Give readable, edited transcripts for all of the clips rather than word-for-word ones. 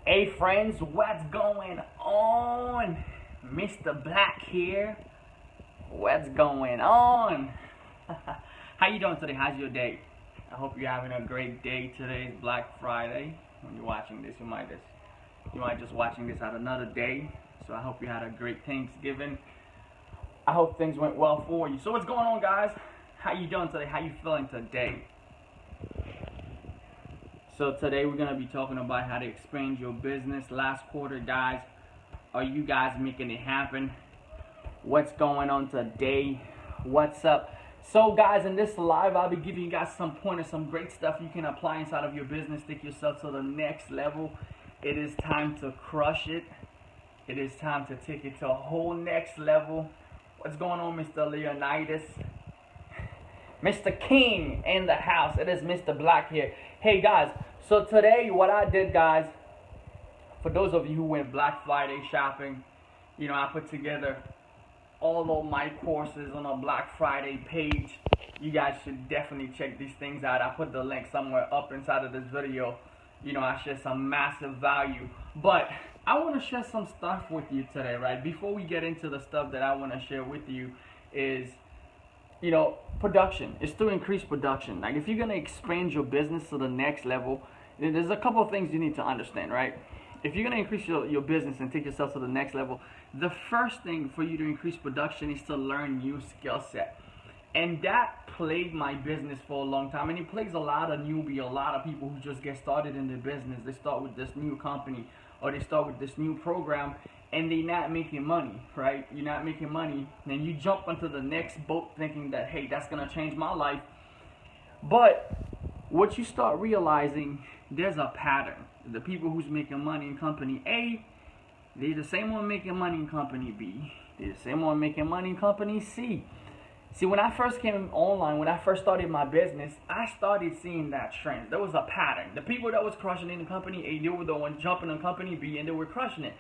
Hey friends, what's going on? Mr. Black here. What's going on? How you doing today? How's your day? I hope you're having a great day. Today is Black Friday. When you're watching this, you might just watching this at another day. So I hope you had a great Thanksgiving. I hope things went well for you. So what's going on, guys? How you doing today? How you feeling today? So today we're going to be talking about how to expand your business. Last quarter, guys, are you guys making it happen? What's going on today? What's up? So guys, in this live, I'll be giving you guys some pointers, some great stuff you can apply inside of your business. Take yourself to the next level. It is time to crush it. It is time to take it to a whole next level. What's going on, Mr. Leonidas? Mr. King in the house. It is Mr. Black here. Hey guys, so today what I did, guys, for those of you who went Black Friday shopping, I put together all of my courses on a Black Friday page. You guys should definitely check these things out. I put the link somewhere up inside of this video. I share some massive value. But I want to share some stuff with you today, right? Before we get into the stuff that I want to share with you is, production. It's to increase production. Like, if you're going to expand your business to the next level, there's a couple of things you need to understand, right? If you're going to increase your business and take yourself to the next level, the first thing for you to increase production is to learn new skill set. And that plagued my business for a long time. And it plagues a lot of newbie, a lot of people who just get started in their business. They start with this new company or they start with this new program and they're not making money, right? You're not making money. Then you jump onto the next boat thinking that, hey, that's going to change my life. But what you start realizing, there's a pattern. The people who's making money in company A, they're the same one making money in company B. They're the same one making money in company C. See, when I first came online, when I first started my business, I started seeing that trend. There was a pattern. The people that was crushing in company A, they were the ones jumping in company B and they were crushing it.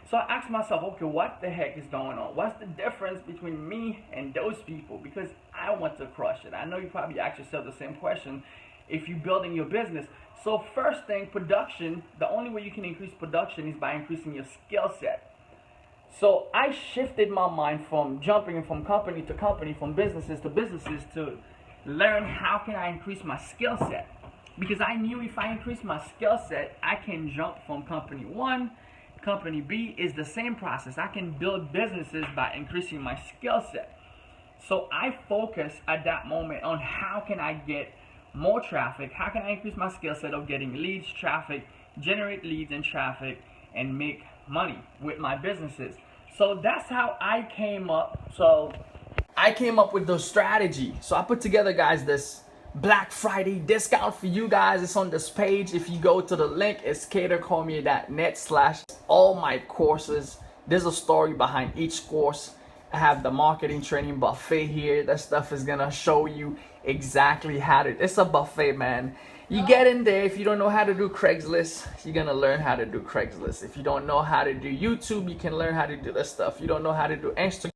So I asked myself, okay, what the heck is going on? What's the difference between me and those people? Because I want to crush it. I know you probably ask yourself the same question if you're building your business. So first thing, production. The only way you can increase production is by increasing your skill set. So I shifted my mind from jumping from company to company, from businesses to businesses, to learn how can I increase my skill set. Because I knew if I increase my skill set, I can jump from company 1, company B is the same process. I can build businesses by increasing my skill set. So I focused at that moment on how can I get more traffic, how can I increase my skill set of getting leads, traffic, generate leads and traffic, and make money with my businesses. So that's how I came up. So I came up with the strategy. So I put together, guys, this Black Friday discount for you guys. It's on this page. If you go to the link, it's kedercormier.net/all my courses. There's a story behind each course. I have the marketing training buffet here. That stuff is gonna show you exactly how to. It's a buffet, man. You get in there. If you don't know how to do Craigslist, you're gonna learn how to do Craigslist. If you don't know how to do YouTube, you can learn how to do this stuff. You don't know how to do Instagram,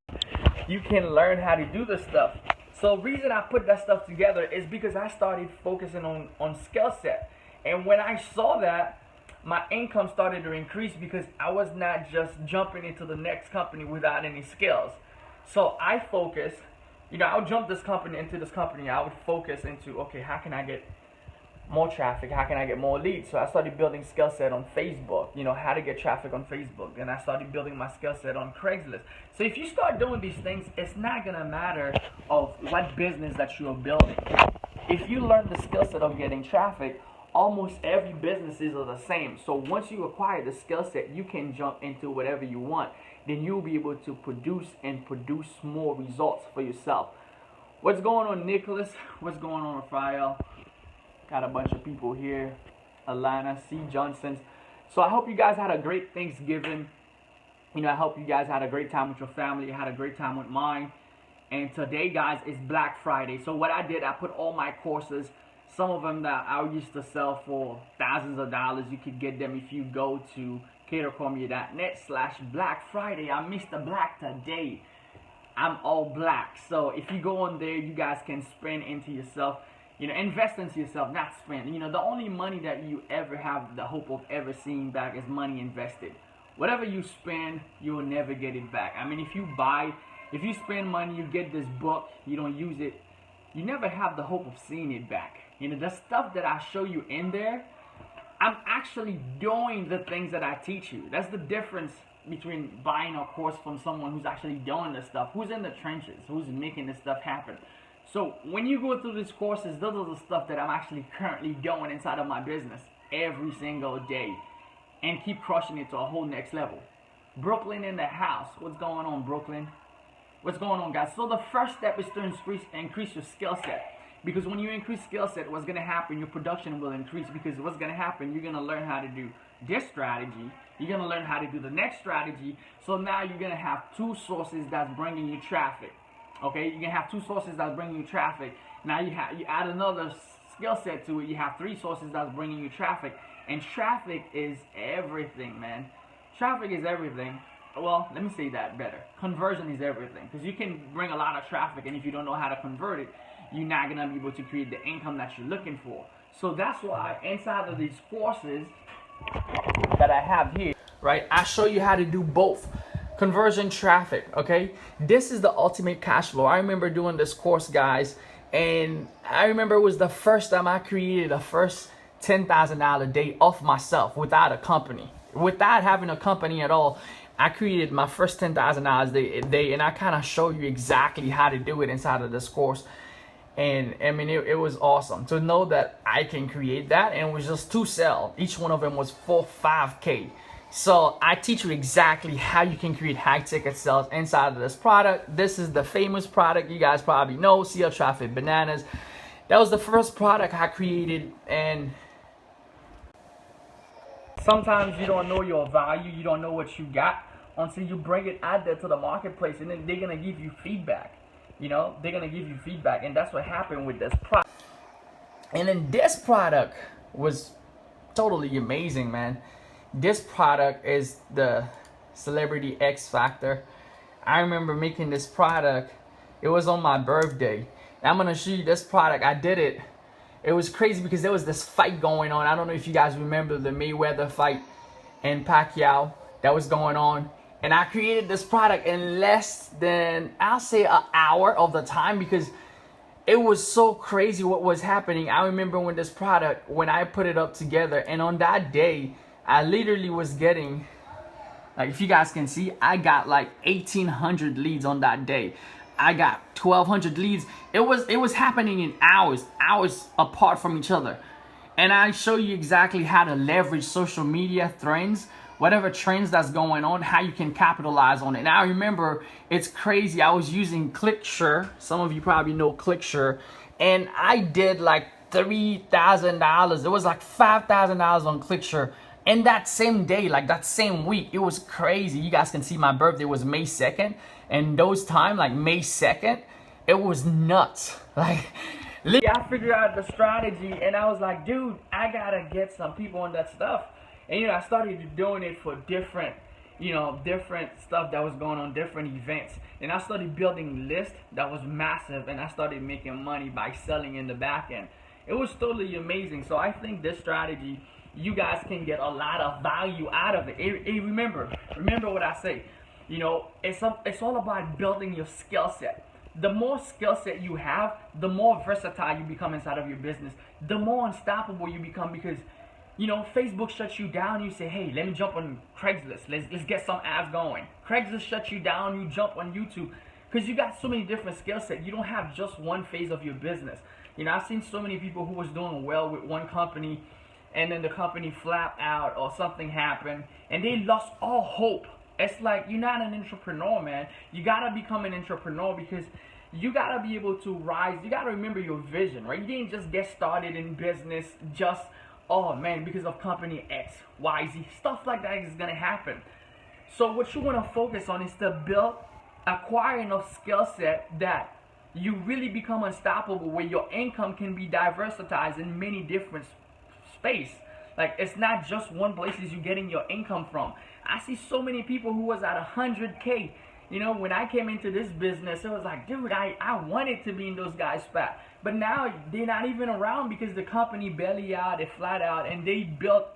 you can learn how to do this stuff. So the reason I put that stuff together is because I started focusing on skill set. And when I saw that, my income started to increase because I was not just jumping into the next company without any skills. So I focused, I would jump this company into this company. I would focus into, okay, how can I get more traffic? How can I get more leads? So I started building skill set on Facebook, how to get traffic on Facebook. And I started building my skill set on Craigslist. So if you start doing these things, it's not going to matter of what business that you're building. If you learn the skill set of getting traffic, almost every businesses are the same. So once you acquire the skill set, you can jump into whatever you want. Then you'll be able to produce more results for yourself. What's going on, Nicholas? What's going on, Raphael? Got a bunch of people here. Alana, C. Johnson's. So I hope you guys had a great Thanksgiving. I hope you guys had a great time with your family. I had a great time with mine. And today, guys, is Black Friday. So what I did, I put all my courses, some of them that I used to sell for thousands of dollars. You could get them if you go to kedercormier.net/Black Friday. I'm Mr. Black today. I'm all black. So if you go on there, you guys can spend into yourself. You know, invest into yourself, not spend. You know, the only money that you ever have the hope of ever seeing back is money invested. Whatever you spend, you'll never get it back. I mean, if you spend money, you get this book, you don't use it, you never have the hope of seeing it back. You know, the stuff that I show you in there, I'm actually doing the things that I teach you. That's the difference between buying a course from someone who's actually doing the stuff, who's in the trenches, who's making this stuff happen. So when you go through these courses, those are the stuff that I'm actually currently doing inside of my business every single day, and keep crushing it to a whole next level. Brooklyn in the house. What's going on, Brooklyn? What's going on, guys? So the first step is to increase your skill set. Because when you increase skill set, what's going to happen? Your production will increase. Because what's going to happen? You're going to learn how to do this strategy. You're going to learn how to do the next strategy. So now you're going to have two sources that's bringing you traffic. Okay, you're going to have two sources that's bringing you traffic. Now you add another skill set to it. You have three sources that's bringing you traffic. And traffic is everything, man. Traffic is everything. Well, let me say that better. Conversion is everything. Because you can bring a lot of traffic, and if you don't know how to convert it, you're not going to be able to create the income that you're looking for. So that's why inside of these courses that I have here, right, I show you how to do both. Conversion, traffic, okay? This is the ultimate cash flow. I remember doing this course, guys, and I remember it was the first time I created the first $10,000 day off myself without a company. Without having a company at all, I created my first $10,000 a day, and I kind of show you exactly how to do it inside of this course. And I mean, it was awesome to know that I can create that, and it was just 2 sales. Each one of them was 5K. So I teach you exactly how you can create high ticket sales inside of this product. This is the famous product you guys probably know, CL Traffic Bananas. That was the first product I created, and sometimes you don't know your value, you don't know what you got until you bring it out there to the marketplace, and then they're gonna give you feedback. You know, they're gonna give you feedback, and that's what happened with this product. And then this product was totally amazing, man. This product is the Celebrity X Factor. I remember making this product. It was on my birthday. And I'm gonna show you this product. I did it. It was crazy because there was this fight going on. I don't know if you guys remember the Mayweather fight and Pacquiao that was going on. And I created this product in less than, I'll say, an hour of the time, because it was so crazy what was happening. I remember when this product, when I put it up together, and on that day, I literally was getting, like, if you guys can see, I got like 1,800 leads on that day. I got 1,200 leads. It was happening in hours apart from each other. And I show you exactly how to leverage social media trends, whatever trends that's going on, how you can capitalize on it. And I remember, it's crazy, I was using ClickSure. Some of you probably know ClickSure. And I did like $3,000. It was like $5,000 on ClickSure. And that same day, like that same week, it was crazy. You guys can see my birthday was May 2nd. And those time, like May 2nd, it was nuts. Like, I figured out the strategy, and I was like, dude, I gotta get some people on that stuff. And, you know, I started doing it for different, you know, different stuff that was going on, different events. And I started building lists that was massive, and I started making money by selling in the back end. It was totally amazing. So I think this strategy, you guys can get a lot of value out of it. Remember what I say. You know, it's all about building your skill set. The more skill set you have, the more versatile you become inside of your business. The more unstoppable you become, because, you know, Facebook shuts you down. You say, hey, let me jump on Craigslist. Let's get some ads going. Craigslist shuts you down. You jump on YouTube, because you got so many different skill sets. You don't have just one phase of your business. You know, I've seen so many people who was doing well with one company, and then the company flapped out or something happened, and they lost all hope. It's like, you're not an entrepreneur, man. You gotta become an entrepreneur, because you gotta be able to rise. You gotta remember your vision, right? You didn't just get started in business just, oh man, because of company X, Y, Z. Stuff like that is gonna happen. So what you wanna focus on is to acquire enough skill set that you really become unstoppable, where your income can be diversified in many different space. Like, it's not just one place you're getting your income from. I see so many people who was at 100K, You know, when I came into this business, it was like, dude, I wanted to be in those guys' spot. But now they're not even around because the company belly out, they flat out, and they built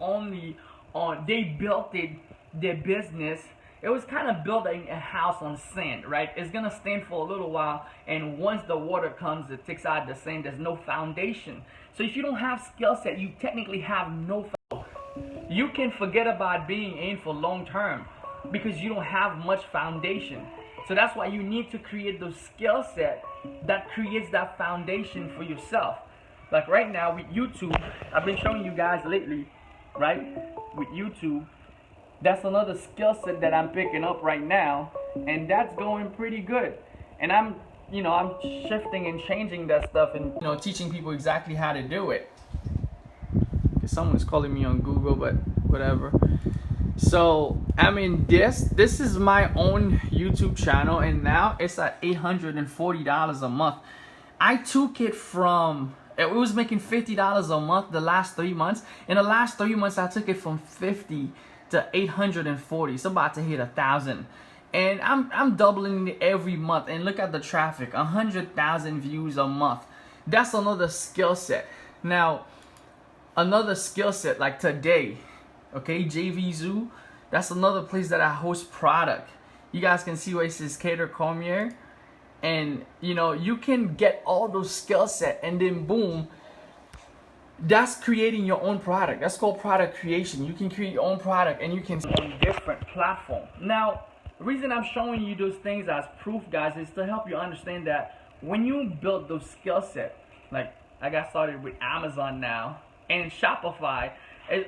their business. It was kind of building a house on sand, right? It's gonna stand for a little while, and once the water comes, it takes out the sand. There's no foundation. So if you don't have skill set, you technically have no foundation. You can forget about being in for long term because you don't have much foundation. So that's why you need to create those skill set that creates that foundation for yourself. Like right now with YouTube, I've been showing you guys lately, right? With YouTube, that's another skill set that I'm picking up right now, and that's going pretty good. And I'm shifting and changing that stuff, and teaching people exactly how to do it. Someone's calling me on Google, but whatever. So I mean, this is my own YouTube channel, and now it's at $840 a month. I took it from, it was making $50 a month the last 3 months. In the last 3 months, I took it from 50 to 840. It's about to hit 1,000, and I'm doubling it every month. And look at the traffic, 100,000 views a month. That's another skill set. Now, another skill set like today. Okay, JV Zoo, that's another place that I host product. You guys can see where it says Keder Cormier, and you can get all those skill set, and then boom, that's creating your own product. That's called product creation. You can create your own product, and you can on different platform. Now, the reason I'm showing you those things as proof, guys, is to help you understand that when you build those skill set, like I got started with Amazon now and Shopify.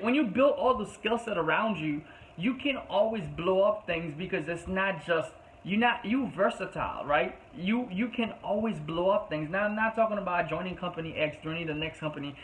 When you build all the skill set around you, you can always blow up things because it's not just you versatile, right? You can always blow up things. Now I'm not talking about joining company X, joining the next company,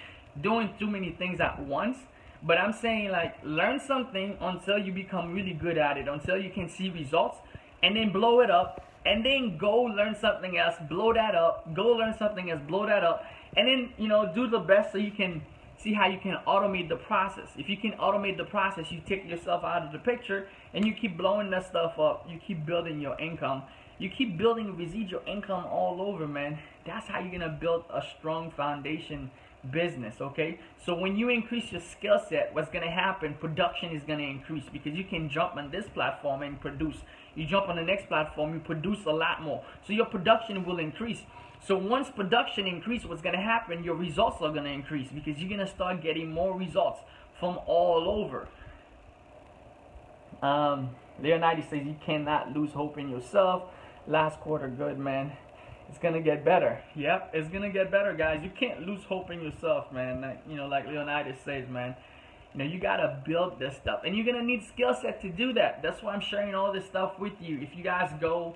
doing too many things at once. But I'm saying, like, learn something until you become really good at it, until you can see results, and then blow it up, and then go learn something else, blow that up, go learn something else, blow that up, and then do the best so you can see how you can automate the process. If you can automate the process, you take yourself out of the picture and you keep blowing that stuff up. You keep building your income. You keep building residual income all over, man. That's how you're gonna build a strong foundation business, okay? So when you increase your skill set, what's gonna happen? Production is gonna increase because you can jump on this platform and produce. You jump on the next platform, you produce a lot more. So your production will increase. So once production increases, what's going to happen? Your results are going to increase because you're going to start getting more results from all over. Leonidas says you cannot lose hope in yourself. Last quarter, good, man. It's going to get better. Yep, it's going to get better, guys. You can't lose hope in yourself, man. Like Leonidas says, man. You got to build this stuff. And you're going to need skill set to do that. That's why I'm sharing all this stuff with you. If you guys go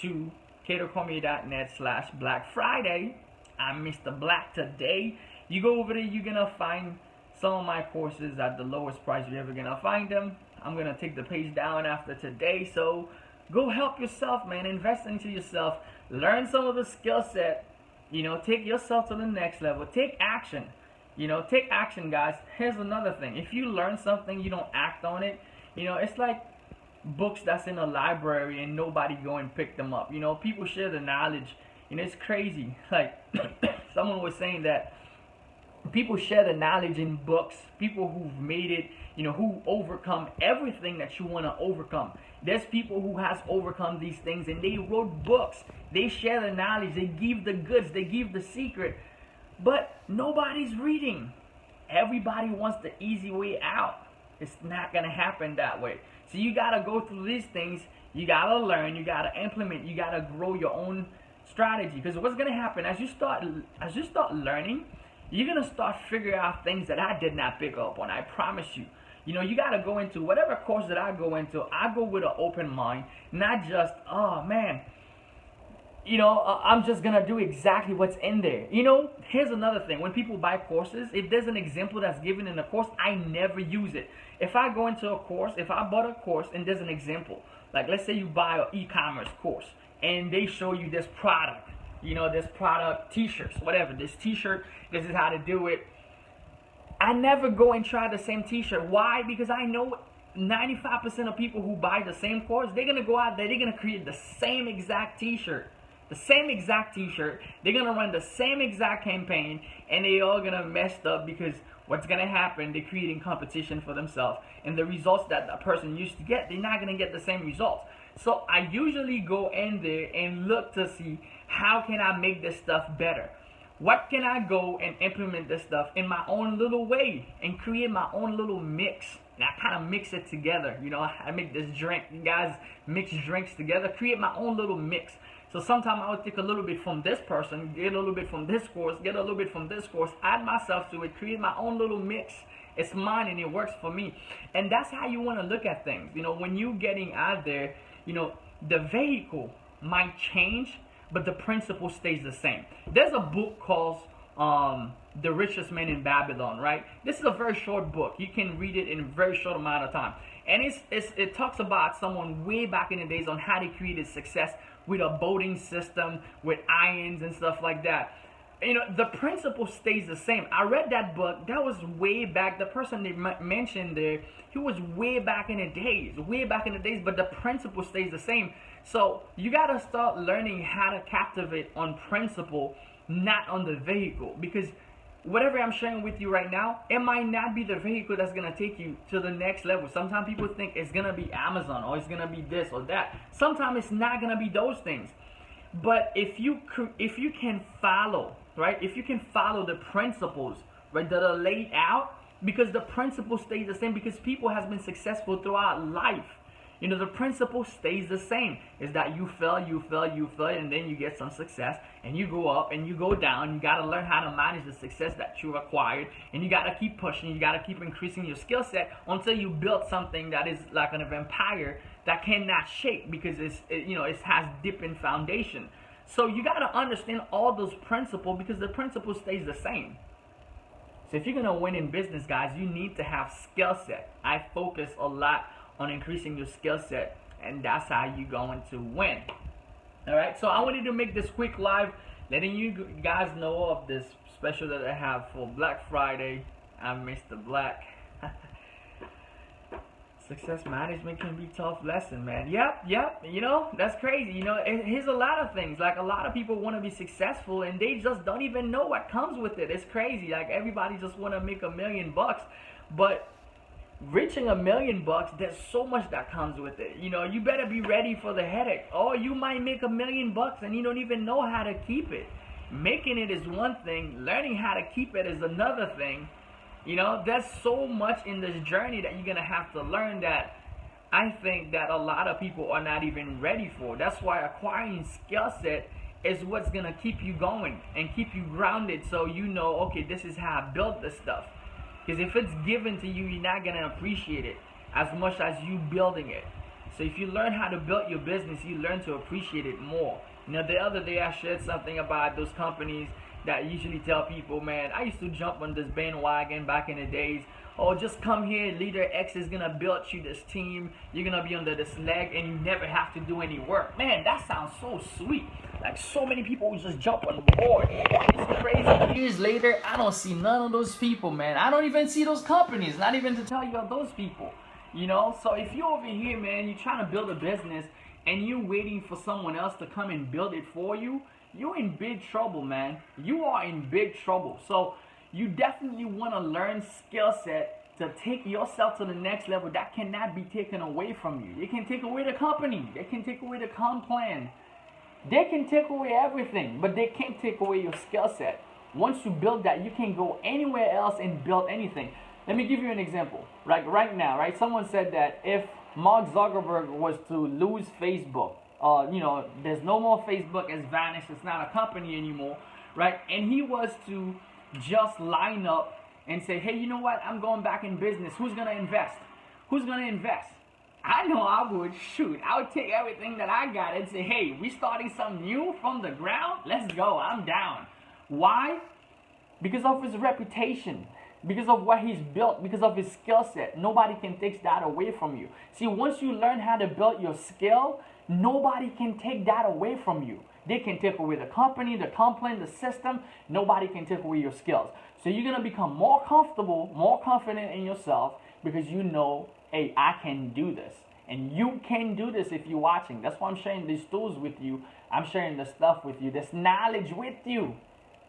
to kedercormier.net/Black Friday. I'm Mr. Black today. You go over there, you're gonna find some of my courses at the lowest price you're ever gonna find them. I'm gonna take the page down after today, so go help yourself, man. Invest into yourself. Learn some of the skill set. Take yourself to the next level. Take action. Take action, guys. Here's another thing. If you learn something, you don't act on it. It's like books that's in a library and nobody go and pick them up. People share the knowledge. It's crazy. Like someone was saying that people share the knowledge in books. People who've made it, who overcome everything that you want to overcome. There's people who has overcome these things and they wrote books. They share the knowledge. They give the goods. They give the secret. But nobody's reading. Everybody wants the easy way out. It's not going to happen that way. So you got to go through these things. You got to learn. You got to implement. You got to grow your own strategy. Because what's going to happen as you start learning, you're going to start figuring out things that I did not pick up on. I promise you. You got to go into whatever course that I go into. I go with an open mind. Not just, oh, man, I'm just going to do exactly what's in there. Here's another thing. When people buy courses, if there's an example that's given in the course, I never use it. If I go into a course, if I bought a course and there's an example, like let's say you buy an e-commerce course and they show you this product, this product, t-shirts, whatever, this t-shirt, this is how to do it. I never go and try the same t-shirt. Why? Because I know 95% of people who buy the same course, they're going to go out there, they're going to create the same exact t-shirt. The same exact t-shirt. They're going to run the same exact campaign, and they all going to mess up because what's going to happen, they're creating competition for themselves. And the results that the person used to get, they're not going to get the same results. So I usually go in there and look to see how can I make this stuff better. What can I go and implement this stuff in my own little way and create my own little mix? And I kind of mix it together. You know, I make this drink. You guys mix drinks together, create my own little mix. So sometimes I would take a little bit from this person, get a little bit from this course, get a little bit from this course, add myself to it, create my own little mix. It's mine and it works for me. And that's how you want to look at things. You know, when you're getting out there, you know, the vehicle might change, but the principle stays the same. There's a book called The Richest Man in Babylon, right? This is a very short book. You can read it in a very short amount of time. And it talks about someone way back in the days on how they created success with a boating system, with irons and stuff like that. You know, the principle stays the same. I read that book. That was way back. The person they mentioned there, he was way back in the days. But the principle stays the same. So you got to start learning how to captivate on principle, not on the vehicle. Because whatever I'm sharing with you right now, it might not be the vehicle that's going to take you to the next level. Sometimes people think it's going to be Amazon or it's going to be this or that. Sometimes it's not going to be those things. But if you can follow, right? If you can follow the principles, right, that are laid out, because the principle stays the same, because people has been successful throughout life. You know, the principle stays the same. Is that you fail, and then you get some success, and you go up and you go down. You got to learn how to manage the success that you acquired, and you got to keep pushing. You got to keep increasing your skill set until you build something that is like an empire that cannot shake, because it has deep in foundation. So you got to understand all those principles, because the principle stays the same. So if you're going to win in business, guys, you need to have skill set. I focus a lot on increasing your skill set, and that's how you're going to win. All right, so I wanted to make this quick live, letting you guys know of this special that I have for Black Friday. I'm Mr. Black. Success management can be tough lesson, man. Yep. You know, that's crazy. You know, here's a lot of things. Like, a lot of people want to be successful, and they just don't even know what comes with it. It's crazy. Like, everybody just want to make $1 million, but reaching $1 million, there's so much that comes with it. You know, you better be ready for the headache. Or you might make $1 million and you don't even know how to keep it. Making it is one thing. Learning how to keep it is another thing. You know, there's so much in this journey that you're going to have to learn that I think that a lot of people are not even ready for. That's why acquiring skill set is what's going to keep you going and keep you grounded, so you know, okay, this is how I built this stuff. Because if it's given to you, you're not going to appreciate it as much as you building it. So if you learn how to build your business, you learn to appreciate it more. You know, the other day I shared something about those companies that usually tell people, man, I used to jump on this bandwagon back in the days. Oh, just come here, leader X is going to build you this team. You're going to be under this leg and you never have to do any work. Man, that sounds so sweet. Like, so many people just jump on board. It's crazy. Years later, I don't see none of those people, man. I don't even see those companies, not even to tell you of those people. You know, so if you're over here, man, you're trying to build a business and you're waiting for someone else to come and build it for you, you're in big trouble, man. You are in big trouble. So you definitely want to learn skill set to take yourself to the next level that cannot be taken away from you. They can take away the company. They can take away the comp plan. They can take away everything, but they can't take away your skill set. Once you build that, you can go anywhere else and build anything. Let me give you an example. Right now, right? Someone said that if Mark Zuckerberg was to lose Facebook, there's no more Facebook, it's vanished, it's not a company anymore, right? And he was to just line up and say, hey, you know what? I'm going back in business. Who's going to invest? Who's going to invest? I know I would. Shoot, I would take everything that I got and say, hey, we starting something new from the ground? Let's go. I'm down. Why? Because of his reputation. Because of what he's built, because of his skill set. Nobody can take that away from you. See, once you learn how to build your skill, nobody can take that away from you. They can take away the company, the comp plan, the system. Nobody can take away your skills. So you're going to become more comfortable, more confident in yourself. because you know, hey, I can do this. And you can do this if you're watching. That's why I'm sharing these tools with you. I'm sharing the stuff with you, this knowledge with you.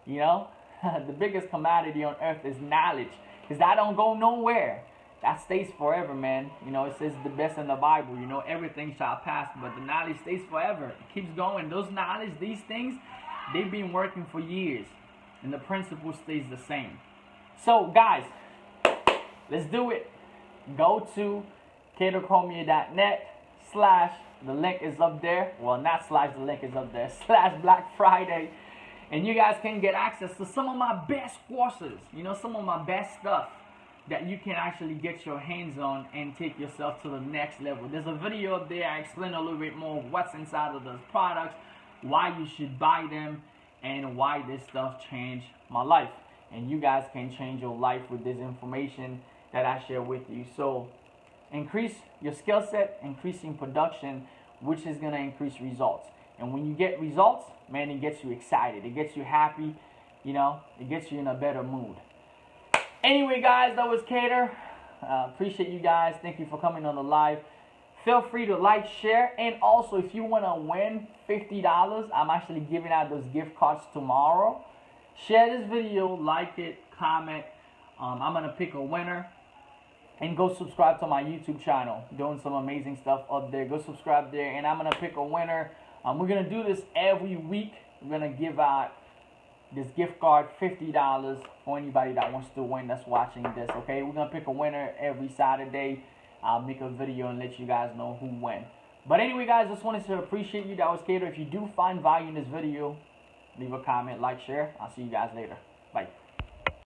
You know, the biggest commodity on earth is knowledge, because that don't go nowhere. That stays forever, man. You know, it says the best in the Bible. You know, everything shall pass, but the knowledge stays forever. It keeps going. Those knowledge, these things, they've been working for years, and the principle stays the same. So, guys, let's do it. Go to kedercormier.net / the link is up there. Well, not / the link is up there. / Black Friday. And you guys can get access to some of my best courses. You know, some of my best stuff that you can actually get your hands on and take yourself to the next level. There's a video up there. I explain a little bit more of what's inside of those products, why you should buy them, and why this stuff changed my life. And you guys can change your life with this information that I share with you. So increase your skill set, increasing production, which is going to increase results. And when you get results, man, it gets you excited. It gets you happy. You know, it gets you in a better mood. Anyway, guys, that was Keder. Appreciate you guys. Thank you for coming on the live. Feel free to like, share, and also if you want to win $50, I'm actually giving out those gift cards tomorrow. Share this video, like it, comment. I'm going to pick a winner. And go subscribe to my YouTube channel. Doing some amazing stuff up there. Go subscribe there, and I'm going to pick a winner. We're going to do this every week. We're going to give out this gift card, $50, for anybody that wants to win that's watching this, okay? We're going to pick a winner every Saturday. I'll make a video and let you guys know who won. But anyway, guys, just wanted to appreciate you. That was Keder. If you do find value in this video, leave a comment, like, share. I'll see you guys later. Bye.